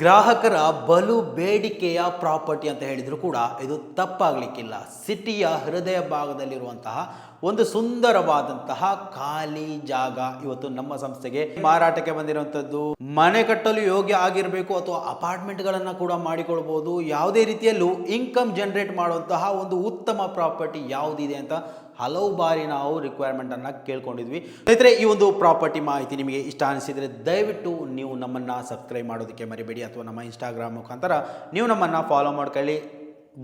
ಗ್ರಾಹಕರ ಬಲು ಬೇಡಿಕೆಯ ಪ್ರಾಪರ್ಟಿ ಅಂತ ಹೇಳಿದ್ರು ಕೂಡ ಇದು ತಪ್ಪಾಗಲಿಕ್ಕಿಲ್ಲ. ಸಿಟಿಯ ಹೃದಯ ಭಾಗದಲ್ಲಿರುವಂತಹ ಒಂದು ಸುಂದರವಾದಂತಹ ಖಾಲಿ ಜಾಗ ಇವತ್ತು ನಮ್ಮ ಸಂಸ್ಥೆಗೆ ಮಾರಾಟಕ್ಕೆ ಬಂದಿರುವಂತದ್ದು. ಮನೆ ಕಟ್ಟಲು ಯೋಗ್ಯ ಆಗಿರಬೇಕು ಅಥವಾ ಅಪಾರ್ಟ್ಮೆಂಟ್ಗಳನ್ನು ಕೂಡ ಮಾಡಿಕೊಳ್ಬಹುದು. ಯಾವುದೇ ರೀತಿಯಲ್ಲೂ ಇನ್ಕಮ್ ಜನರೇಟ್ ಮಾಡುವಂತಹ ಒಂದು ಉತ್ತಮ ಪ್ರಾಪರ್ಟಿ ಯಾವುದಿದೆ ಅಂತ ಹಲವು ಬಾರಿ ನಾವು ರಿಕ್ವೈರ್ಮೆಂಟ್ ಅನ್ನ ಕೇಳ್ಕೊಂಡಿದ್ವಿ. ಸ್ನೇಹಿತರೆ, ಈ ಒಂದು ಪ್ರಾಪರ್ಟಿ ಮಾಹಿತಿ ನಿಮಗೆ ಇಷ್ಟ ಅನಿಸಿದರೆ ದಯವಿಟ್ಟು ನೀವು ನಮ್ಮನ್ನು ಸಬ್ಸ್ಕ್ರೈಬ್ ಮಾಡೋದಕ್ಕೆ ಮರಿಬೇಡಿ, ಅಥವಾ ನಮ್ಮ ಇನ್ಸ್ಟಾಗ್ರಾಮ್ ಮುಖಾಂತರ ನೀವು ನಮ್ಮನ್ನು ಫಾಲೋ ಮಾಡ್ಕೊಳ್ಳಿ.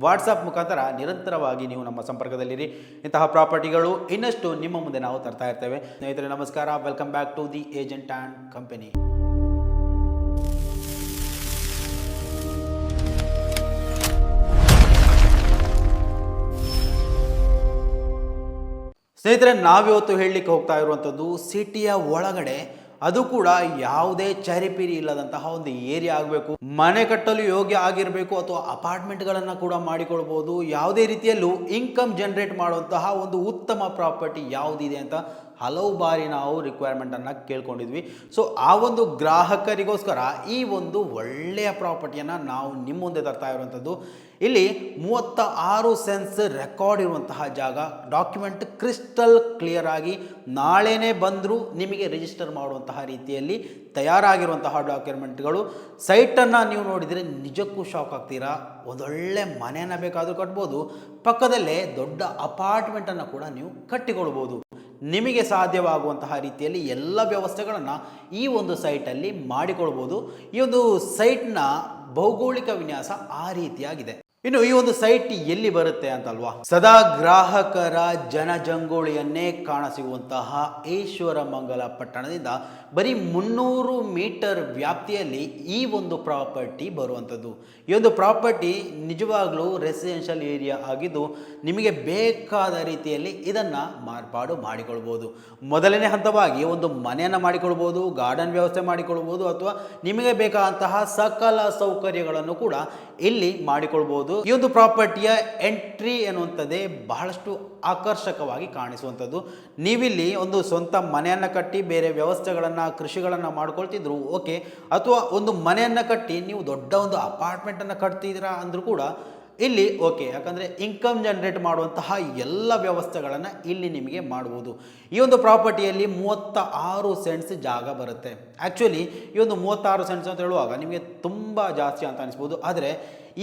ವಾಟ್ಸಪ್ ಮುಖಾಂತರ ನಿರಂತರವಾಗಿ ನೀವು ನಮ್ಮ ಸಂಪರ್ಕದಲ್ಲಿರಿ. ಇಂತಹ ಪ್ರಾಪರ್ಟಿಗಳು ಇನ್ನಷ್ಟು ನಿಮ್ಮ ಮುಂದೆ ನಾವು ತರ್ತಾ ಇರ್ತೇವೆ. ಸ್ನೇಹಿತರೆ ನಮಸ್ಕಾರ, welcome back to the agent and company. ಸ್ನೇಹಿತರೆ, ನಾವಿವತ್ತು ಹೇಳಲಿಕ್ಕೆ ಹೋಗ್ತಾ ಇರುವಂಥದ್ದು ಸಿಟಿಯ ಒಳಗಡೆ, ಅದು ಕೂಡ ಯಾವುದೇ ಚರಿಪಿರಿ ಇಲ್ಲದಂತಹ ಒಂದು ಏರಿಯಾ ಆಗಬೇಕು. ಮನೆ ಕಟ್ಟಲು ಯೋಗ್ಯ ಆಗಿರಬೇಕು ಅಥವಾ ಅಪಾರ್ಟ್ಮೆಂಟ್ಗಳನ್ನು ಕೂಡ ಮಾಡಿಕೊಳ್ಬಹುದು. ಯಾವುದೇ ರೀತಿಯಲ್ಲೂ ಇನ್ಕಮ್ ಜನರೇಟ್ ಮಾಡುವಂತಹ ಒಂದು ಉತ್ತಮ ಪ್ರಾಪರ್ಟಿ ಯಾವುದಿದೆ ಅಂತ ಹಲವು ಬಾರಿ ನಾವು ರಿಕ್ವೈರ್ಮೆಂಟನ್ನು ಕೇಳ್ಕೊಂಡಿದ್ವಿ. ಸೊ ಆ ಒಂದು ಗ್ರಾಹಕರಿಗೋಸ್ಕರ ಈ ಒಂದು ಒಳ್ಳೆಯ ಪ್ರಾಪರ್ಟಿಯನ್ನು ನಾವು ನಿಮ್ಮ ಮುಂದೆ ತರ್ತಾ ಇರುವಂಥದ್ದು. ಇಲ್ಲಿ 36 ಸೆನ್ಸ್ ರೆಕಾರ್ಡ್ ಇರುವಂತಹ ಜಾಗ, ಡಾಕ್ಯುಮೆಂಟ್ ಕ್ರಿಸ್ಟಲ್ ಕ್ಲಿಯರ್ ಆಗಿ ನಾಳೆನೇ ಬಂದರೂ ನಿಮಗೆ ರಿಜಿಸ್ಟರ್ ಮಾಡುವಂತಹ ರೀತಿಯಲ್ಲಿ ತಯಾರಾಗಿರುವಂತಹ ಡಾಕ್ಯುಮೆಂಟ್ಗಳು. ಸೈಟನ್ನು ನೀವು ನೋಡಿದರೆ ನಿಜಕ್ಕೂ ಶಾಕ್ ಆಗ್ತೀರಾ. ಒಂದೊಳ್ಳೆ ಮನೆಯನ್ನು ಬೇಕಾದರೂ ಕಟ್ಬೋದು, ಪಕ್ಕದಲ್ಲೇ ದೊಡ್ಡ ಅಪಾರ್ಟ್ಮೆಂಟನ್ನು ಕೂಡ ನೀವು ಕಟ್ಟಿಕೊಳ್ಬೋದು. ನಿಮಗೆ ಸಾಧ್ಯವಾಗುವಂತಹ ರೀತಿಯಲ್ಲಿ ಎಲ್ಲ ವ್ಯವಸ್ಥೆಗಳನ್ನು ಈ ಒಂದು ಸೈಟಲ್ಲಿ ಮಾಡಿಕೊಳ್ಬೋದು. ಈ ಒಂದು ಸೈಟ್ನ ಭೌಗೋಳಿಕ ವಿನ್ಯಾಸ ಆ ರೀತಿಯಾಗಿದೆ. ಇನ್ನು ಈ ಒಂದು ಸೈಟ್ ಎಲ್ಲಿ ಬರುತ್ತೆ ಅಂತಲ್ವಾ, ಸದಾ ಗ್ರಾಹಕರ ಜನಜಂಗುಳಿಯನ್ನೇ ಕಾಣಸಿಗುವಂತಹ ಈಶ್ವರಮಂಗಲ ಪಟ್ಟಣದಿಂದ ಬರೀ 300 ಮೀಟರ್ ವ್ಯಾಪ್ತಿಯಲ್ಲಿ ಈ ಒಂದು ಪ್ರಾಪರ್ಟಿ ಬರುವಂಥದ್ದು. ಈ ಒಂದು ಪ್ರಾಪರ್ಟಿ ನಿಜವಾಗ್ಲೂ ರೆಸಿಡೆನ್ಷಿಯಲ್ ಏರಿಯಾ ಆಗಿದ್ದು ನಿಮಗೆ ಬೇಕಾದ ರೀತಿಯಲ್ಲಿ ಇದನ್ನು ಮಾರ್ಪಾಡು ಮಾಡಿಕೊಳ್ಬೋದು. ಮೊದಲನೇ ಹಂತವಾಗಿ ಒಂದು ಮನೆಯನ್ನು ಮಾಡಿಕೊಳ್ಬೋದು, ಗಾರ್ಡನ್ ವ್ಯವಸ್ಥೆ ಮಾಡಿಕೊಳ್ಬೋದು, ಅಥವಾ ನಿಮಗೆ ಬೇಕಾದಂತಹ ಸಕಲ ಸೌಕರ್ಯಗಳನ್ನು ಕೂಡ ಇಲ್ಲಿ ಮಾಡಿಕೊಳ್ಬೋದು. ಈ ಒಂದು ಪ್ರಾಪರ್ಟಿಯ ಎಂಟ್ರಿ ಎನ್ನುವಂಥದ್ದೇ ಬಹಳಷ್ಟು ಆಕರ್ಷಕವಾಗಿ ಕಾಣಿಸುವಂಥದ್ದು. ನೀವಿಲ್ಲಿ ಒಂದು ಸ್ವಂತ ಮನೆಯನ್ನು ಕಟ್ಟಿ ಬೇರೆ ವ್ಯವಸ್ಥೆಗಳನ್ನು, ಕೃಷಿಗಳನ್ನು ಮಾಡ್ಕೊಳ್ತಿದ್ರು ಓಕೆ, ಅಥವಾ ಒಂದು ಮನೆಯನ್ನು ಕಟ್ಟಿ ನೀವು ದೊಡ್ಡ ಒಂದು ಅಪಾರ್ಟ್ಮೆಂಟನ್ನು ಕಟ್ತಿದ್ದೀರಾ ಅಂದರೂ ಕೂಡ ಇಲ್ಲಿ ಓಕೆ. ಯಾಕಂದರೆ ಇನ್ಕಮ್ ಜನರೇಟ್ ಮಾಡುವಂತಹ ಎಲ್ಲ ವ್ಯವಸ್ಥೆಗಳನ್ನು ಇಲ್ಲಿ ನಿಮಗೆ ಮಾಡ್ಬೋದು. ಈ ಒಂದು ಪ್ರಾಪರ್ಟಿಯಲ್ಲಿ 36 ಸೆಂಟ್ಸ್ ಜಾಗ ಬರುತ್ತೆ. ಆ್ಯಕ್ಚುಲಿ ಈ ಒಂದು 36 ಸೆಂಟ್ಸ್ ಅಂತ ಹೇಳುವಾಗ ನಿಮಗೆ ತುಂಬ ಜಾಸ್ತಿ ಅಂತ ಅನಿಸ್ಬೋದು, ಆದರೆ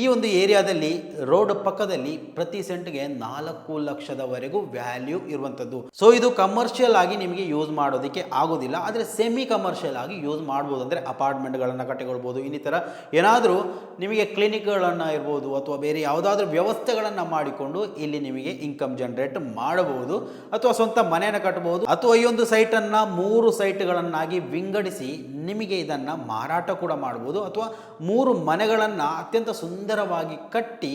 ಈ ಒಂದು ಏರಿಯಾದಲ್ಲಿ ರೋಡ್ ಪಕ್ಕದಲ್ಲಿ ಪ್ರತಿ ಸೆಂಟ್ಗೆ 4 ಲಕ್ಷದವರೆಗೂ ವ್ಯಾಲ್ಯೂ ಇರುವಂಥದ್ದು. ಸೊ ಇದು ಕಮರ್ಷಿಯಲ್ ಆಗಿ ನಿಮಗೆ ಯೂಸ್ ಮಾಡೋದಕ್ಕೆ ಆಗೋದಿಲ್ಲ, ಆದರೆ ಸೆಮಿ ಕಮರ್ಷಿಯಲ್ ಆಗಿ ಯೂಸ್ ಮಾಡ್ಬೋದು. ಅಂದರೆ ಅಪಾರ್ಟ್ಮೆಂಟ್ಗಳನ್ನು ಕಟ್ಟಿಕೊಳ್ಬೋದು, ಇನ್ನಿತರ ಏನಾದರೂ ನಿಮಗೆ ಕ್ಲಿನಿಕ್ಗಳನ್ನು ಇರ್ಬೋದು, ಅಥವಾ ಬೇರೆ ಯಾವುದಾದ್ರೂ ವ್ಯವಸ್ಥೆಗಳನ್ನು ಮಾಡಿಕೊಂಡು ಇಲ್ಲಿ ನಿಮಗೆ ಇನ್ಕಮ್ ಜನರೇಟ್ ಮಾಡಬಹುದು, ಅಥವಾ ಸ್ವಂತ ಮನೆಯನ್ನು ಕಟ್ಟಬಹುದು, ಅಥವಾ ಈ ಒಂದು ಸೈಟನ್ನು 3 ಸೈಟ್ಗಳನ್ನಾಗಿ ವಿಂಗಡಿಸಿ ನಿಮಗೆ ಇದನ್ನು ಮಾರಾಟ ಕೂಡ ಮಾಡ್ಬೋದು, ಅಥವಾ 3 ಮನೆಗಳನ್ನು ಅತ್ಯಂತ ಸುಂದರವಾಗಿ ಕಟ್ಟಿ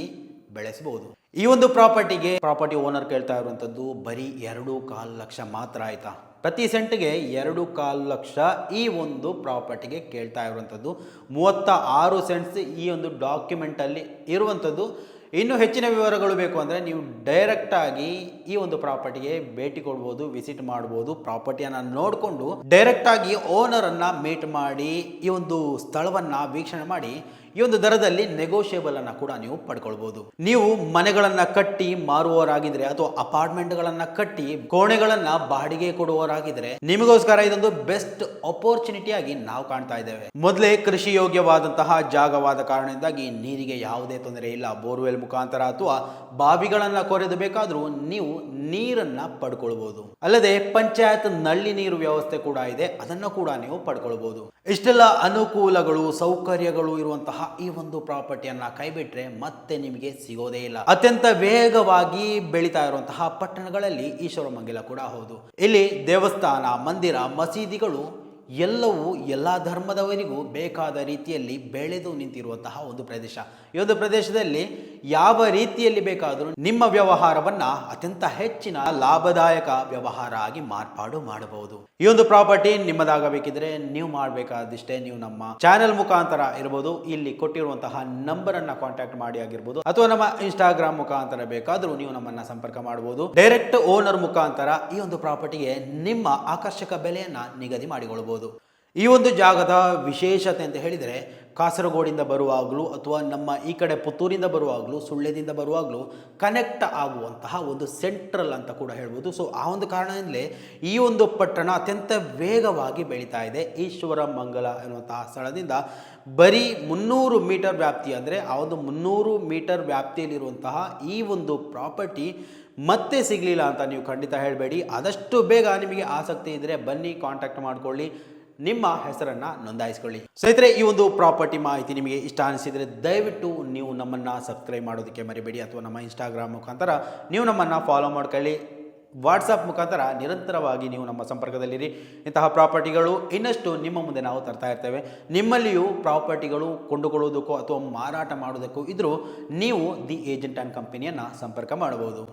ಬೆಳೆಸಬಹುದು. ಈ ಒಂದು ಪ್ರಾಪರ್ಟಿ ಓನರ್ ಕೇಳ್ತಾ ಇರುವಂಥದ್ದು ಬರೀ 2.25 ಲಕ್ಷ ಮಾತ್ರ. ಆಯ್ತಾ, ಪ್ರತಿ ಸೆಂಟ್ಗೆ 2.25 ಲಕ್ಷ ಈ ಒಂದು ಪ್ರಾಪರ್ಟಿಗೆ ಕೇಳ್ತಾ ಇರುವಂಥದ್ದು. 36 ಸೆಂಟ್ಸ್ ಈ ಒಂದು ಡಾಕ್ಯುಮೆಂಟಲ್ಲಿ ಇರುವಂಥದ್ದು. ಇನ್ನೂ ಹೆಚ್ಚಿನ ವಿವರಗಳು ಬೇಕು ಅಂದರೆ ನೀವು ಡೈರೆಕ್ಟಾಗಿ ಈ ಒಂದು ಪ್ರಾಪರ್ಟಿಗೆ ಭೇಟಿ ಕೊಡ್ಬೋದು, ವಿಸಿಟ್ ಮಾಡ್ಬೋದು. ಪ್ರಾಪರ್ಟಿಯನ್ನು ನೋಡಿಕೊಂಡು ಡೈರೆಕ್ಟಾಗಿ ಓನರನ್ನು ಮೀಟ್ ಮಾಡಿ ಈ ಒಂದು ಸ್ಥಳವನ್ನು ವೀಕ್ಷಣೆ ಮಾಡಿ ಈ ಒಂದು ದರದಲ್ಲಿ ನೆಗೋಷಿಯೇಬಲ್ ಅನ್ನು ಕೂಡ ನೀವು ಪಡ್ಕೊಳ್ಬೋದು. ನೀವು ಮನೆಗಳನ್ನು ಕಟ್ಟಿ ಮಾರುವವರಾಗಿದ್ರೆ, ಅಥವಾ ಅಪಾರ್ಟ್ಮೆಂಟ್ಗಳನ್ನು ಕಟ್ಟಿ ಕೋಣೆಗಳನ್ನು ಬಾಡಿಗೆ ಕೊಡುವವರಾಗಿದ್ರೆ ನಿಮಗೋಸ್ಕರ ಇದೊಂದು ಬೆಸ್ಟ್ ಅಪರ್ಚುನಿಟಿ ಆಗಿ ನಾವು ಕಾಣ್ತಾ ಇದ್ದೇವೆ. ಮೊದಲೇ ಕೃಷಿ ಯೋಗ್ಯವಾದಂತಹ ಜಾಗವಾದ ಕಾರಣದಿಂದಾಗಿ ನೀರಿಗೆ ಯಾವುದೇ ತೊಂದರೆ ಇಲ್ಲ. ಬೋರ್ವೆಲ್ ಮುಖಾಂತರ ಅಥವಾ ಬಾವಿಗಳನ್ನು ಕೊರೆದು ಬೇಕಾದರೂ ನೀವು ನೀರನ್ನು ಪಡ್ಕೊಳ್ಬೋದು. ಅಲ್ಲದೆ ಪಂಚಾಯತ್ ನಲ್ಲಿ ನೀರು ವ್ಯವಸ್ಥೆ ಕೂಡ ಇದೆ, ಅದನ್ನು ಕೂಡ ನೀವು ಪಡ್ಕೊಳ್ಬೋದು. ಇಷ್ಟೆಲ್ಲ ಅನುಕೂಲಗಳು, ಸೌಕರ್ಯಗಳು ಇರುವಂತಹ ಈ ಒಂದು ಪ್ರಾಪರ್ಟಿಯನ್ನ ಕೈಬಿಟ್ರೆ ಮತ್ತೆ ನಿಮಗೆ ಸಿಗೋದೇ ಇಲ್ಲ. ಅತ್ಯಂತ ವೇಗವಾಗಿ ಬೆಳೀತಾ ಇರುವಂತಹ ಪಟ್ಟಣಗಳಲ್ಲಿ ಈಶ್ವರಮಂಗಲ ಕೂಡ ಹೌದು. ಇಲ್ಲಿ ದೇವಸ್ಥಾನ, ಮಂದಿರ, ಮಸೀದಿಗಳು ಎಲ್ಲವೂ ಎಲ್ಲ ಧರ್ಮದವರಿಗೂ ಬೇಕಾದ ರೀತಿಯಲ್ಲಿ ಬೆಳೆದು ನಿಂತಿರುವಂತಹ ಒಂದು ಪ್ರದೇಶ. ಈ ಒಂದು ಪ್ರದೇಶದಲ್ಲಿ ಯಾವ ರೀತಿಯಲ್ಲಿ ಬೇಕಾದರೂ ನಿಮ್ಮ ವ್ಯವಹಾರವನ್ನ ಅತ್ಯಂತ ಹೆಚ್ಚಿನ ಲಾಭದಾಯಕ ವ್ಯವಹಾರ ಆಗಿ ಮಾರ್ಪಾಡು ಮಾಡಬಹುದು. ಈ ಒಂದು ಪ್ರಾಪರ್ಟಿ ನಿಮ್ಮದಾಗಬೇಕಿದ್ರೆ ನೀವು ಮಾಡಬೇಕಾದಿಷ್ಟೇ, ನೀವು ನಮ್ಮ ಚಾನೆಲ್ ಮುಖಾಂತರ ಇರಬಹುದು, ಇಲ್ಲಿ ಕೊಟ್ಟಿರುವಂತಹ ನಂಬರ್ ಅನ್ನ ಕಾಂಟ್ಯಾಕ್ಟ್ ಮಾಡಿ ಆಗಿರ್ಬೋದು, ಅಥವಾ ನಮ್ಮ ಇನ್ಸ್ಟಾಗ್ರಾಮ್ ಮುಖಾಂತರ ಬೇಕಾದರೂ ನೀವು ನಮ್ಮನ್ನ ಸಂಪರ್ಕ ಮಾಡಬಹುದು. ಡೈರೆಕ್ಟ್ ಓನರ್ ಮುಖಾಂತರ ಈ ಒಂದು ಪ್ರಾಪರ್ಟಿಗೆ ನಿಮ್ಮ ಆಕರ್ಷಕ ಬೆಲೆಯನ್ನ ನಿಗದಿ ಮಾಡಿಕೊಳ್ಳಬಹುದು. ಈ ಒಂದು ಜಾಗದ ವಿಶೇಷತೆ ಅಂತ ಹೇಳಿದರೆ ಕಾಸರಗೋಡಿಂದ ಬರುವಾಗಲೂ ಅಥವಾ ನಮ್ಮ ಈ ಕಡೆ ಪುತ್ತೂರಿಂದ ಬರುವಾಗಲೂ ಸುಳ್ಯದಿಂದ ಬರುವಾಗಲೂ ಕನೆಕ್ಟ್ ಆಗುವಂತಹ ಒಂದು ಸೆಂಟ್ರಲ್ ಅಂತ ಕೂಡ ಹೇಳ್ಬೋದು. ಸೊ ಆ ಒಂದು ಕಾರಣದಿಂದಲೇ ಈ ಒಂದು ಪಟ್ಟಣ ಅತ್ಯಂತ ವೇಗವಾಗಿ ಬೆಳೀತಾ ಇದೆ. ಈಶ್ವರ ಮಂಗಲ ಎನ್ನುವಂತಹ ಸ್ಥಳದಿಂದ ಬರೀ 300 ಮೀಟರ್ ವ್ಯಾಪ್ತಿ, ಅಂದರೆ ಆ ಒಂದು 300 ಮೀಟರ್ ವ್ಯಾಪ್ತಿಯಲ್ಲಿರುವಂತಹ ಈ ಒಂದು ಪ್ರಾಪರ್ಟಿ ಮತ್ತೆ ಸಿಗಲಿಲ್ಲ ಅಂತ ನೀವು ಖಂಡಿತ ಹೇಳಬೇಡಿ. ಆದಷ್ಟು ಬೇಗ ನಿಮಗೆ ಆಸಕ್ತಿ ಇದ್ದರೆ ಬನ್ನಿ, ಕಾಂಟ್ಯಾಕ್ಟ್ ಮಾಡಿಕೊಳ್ಳಿ, ನಿಮ್ಮ ಹೆಸರನ್ನು ನೋಂದಾಯಿಸ್ಕೊಳ್ಳಿ. ಸ್ನೇಹಿತರೆ, ಈ ಒಂದು ಪ್ರಾಪರ್ಟಿ ಮಾಹಿತಿ ನಿಮಗೆ ಇಷ್ಟ ಅನಿಸಿದರೆ ದಯವಿಟ್ಟು ನೀವು ನಮ್ಮನ್ನು ಸಬ್ಸ್ಕ್ರೈಬ್ ಮಾಡೋದಕ್ಕೆ ಮರಿಬೇಡಿ, ಅಥವಾ ನಮ್ಮ ಇನ್ಸ್ಟಾಗ್ರಾಮ್ ಮುಖಾಂತರ ನೀವು ನಮ್ಮನ್ನು ಫಾಲೋ ಮಾಡ್ಕೊಳ್ಳಿ. ವಾಟ್ಸಪ್ ಮುಖಾಂತರ ನಿರಂತರವಾಗಿ ನೀವು ನಮ್ಮ ಸಂಪರ್ಕದಲ್ಲಿರಿ. ಇಂತಹ ಪ್ರಾಪರ್ಟಿಗಳು ಇನ್ನಷ್ಟು ನಿಮ್ಮ ಮುಂದೆ ನಾವು ತರ್ತಾ ಇರ್ತೇವೆ. ನಿಮ್ಮಲ್ಲಿಯೂ ಪ್ರಾಪರ್ಟಿಗಳು ಕೊಂಡುಕೊಳ್ಳುವುದಕ್ಕೂ ಅಥವಾ ಮಾರಾಟ ಮಾಡೋದಕ್ಕೂ ಇದ್ರೂ ನೀವು ದಿ ಏಜೆಂಟ್ ಆ್ಯಂಡ್ ಕಂಪನಿಯನ್ನು ಸಂಪರ್ಕ ಮಾಡಬಹುದು.